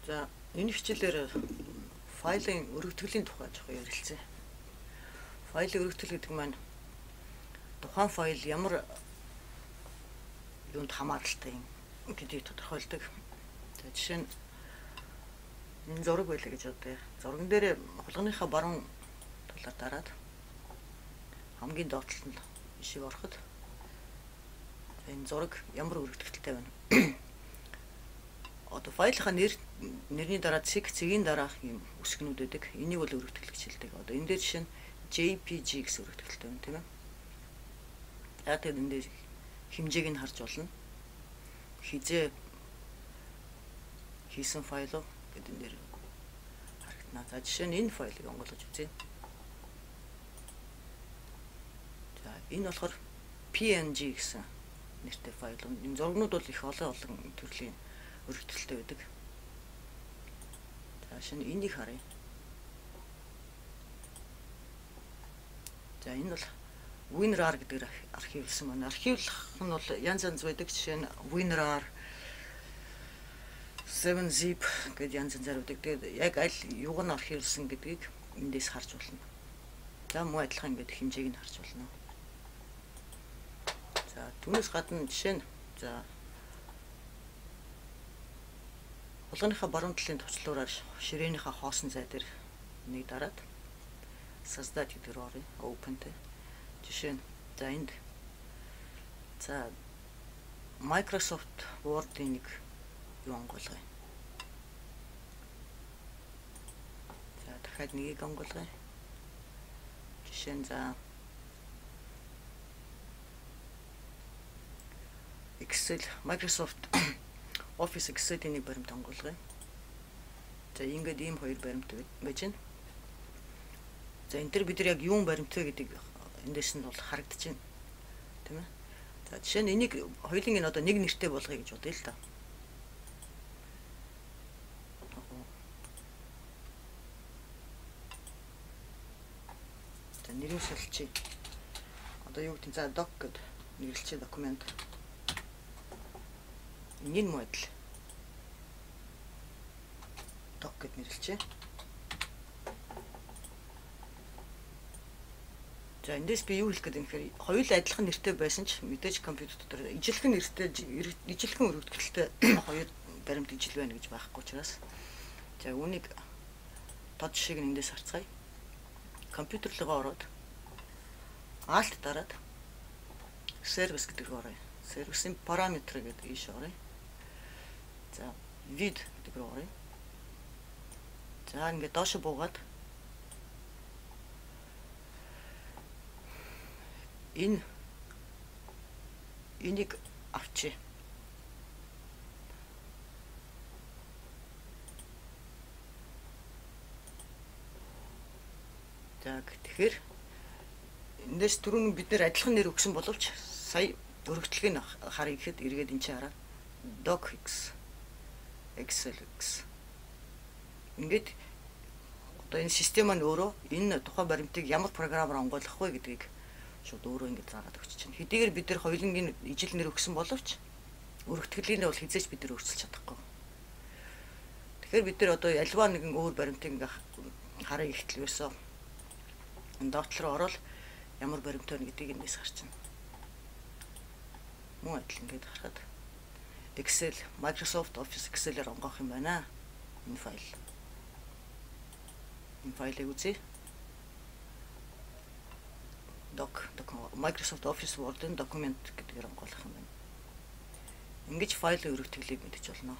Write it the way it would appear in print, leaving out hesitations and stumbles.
За энэ хичээлээр файлын өргөтгөлийн тухай жоохон ярилцъя. Файлын өргөтгөл гэдэг маань тухайн файл ямар юунд хамааралтай юм гэдгийг тодорхойлдог. За жишээ нь энэ зураг байлаа гэж бодъё. Зурган дээр хулгайныхаа баруун талаар дараад хамгийн доотлолт нь ишиг ороход энэ зураг ямар өргөтгөлтэй байна. Одоо файлынхаа нэрний дараа цэгийн дараах юм үсгнүүд байдаг. Энийг бол өргөтгөл гэж хэлдэг. Одоо энэ дээр жишээ нь JPG гэсэн өргөтгөлтэй байна, тийм ээ. Яг тэр энэ дээр хэмжээг нь харж болно. Хизээ хийсэн файл гэдэг энэ дээр харагдана. За жишээ нь энэ файлыг онгойлгож үзье. За энэ болохоор PNG гэсэн нэртэй файл. Энэ зургнууд бол их олон төрлийн өргөтгөлтэй байдаг. За шинэ энийг харъя. За энэ бол WinRAR гэдэг архивлсан байна. Архивлах нь бол янз янз байдаг. Жишээ нь WinRAR 7zip гэдэг янз янзаар байдаг. Тэгээд яг аль юуг нь архивлсан гэдгийг эндээс харж болно. За муу адилхан ингээд хэмжээг нь харж болно. За түүнээс гадна жишээ нь за хулгайныхаа баруун талын товчлуураар ширээнийхээ хоосон зай дээр нэг дараад создать гэдэг рүү оръё. Open-тэй. Жишээ нь за энд за Microsoft Word-ийн нэг юу онгойлгоё. За дахиад нэгийг онгойлгоё. Жишээ нь за Excel Microsoft Office Excel-ийн нэг баримт онгойлгоё. За ингээд ийм хоёр баримт байж байна. За энэ төр бид нар яг юун баримт вэ гэдэг эндээс нь бол харагдаж байна. Тийм ээ. За жишээ нь энийг хоёулын энэ одоо нэг нэртэй болгоё гэж бодъё л та. За нэрийг солилцъя. Одоо юу гэдэг за doc гэд нэрлэлцээ документ. Энэ модуль doc гэд нэрлэлцээ. За эндээс би юу хэлэх гээд юм гэхээр хоёул адилхан нэртэй байсан ч мэдээж компьютер дотор ижилхэн нэртэй ижилхэн өргөтгөлтэй хоёр баримт ижил байна гэж байхгүй учраас за үүнийг тод шиг эндээс харцгаая. Компьютер руу ороод Alt дараад сервис гэдэг рүү оръё. Сервисийн параметр гэдэг ийш оръё. За vid гэдэг рүү оръё. За ингээд доош буугаад энийг авчи. За тэгэхээр эндээс түрүүн бид нэр адилхан нэр өгсөн боловч сая өргөтлөгийг харъя гэхэд эргээд энэ чинь хараа docx excelx ингээд одоо энэ систем маань өөрөө энэ тухайн баримтыг ямар програмаар онгойлгох вэ гэдгийг шууд өөрөө ингэж заагаад өгч чинь. Хэдийгээр бид нар хоёулангийн ижил нэр өгсөн боловч өргөтгөлийн бол хизээч бид нар өөрчилж чадахгүй. Тэгэхээр бид нар одоо альва нэгэн өөр баримтыг ингээ харъя ихтэл ерөөсөө энэ доотлол руу ороод ямар баримт байна гэдгийг эндээс харчихна. Муу адил ингээд харахад Excel Microsoft Office Excel-ээр онгоох юм байна. Энэ файл. Энэ файлыг үзье. Microsoft Office Word-ын документ гэдгээр онгойлгох юм байна. Ингэж файлын өргөтгөлийг мэдэж болно.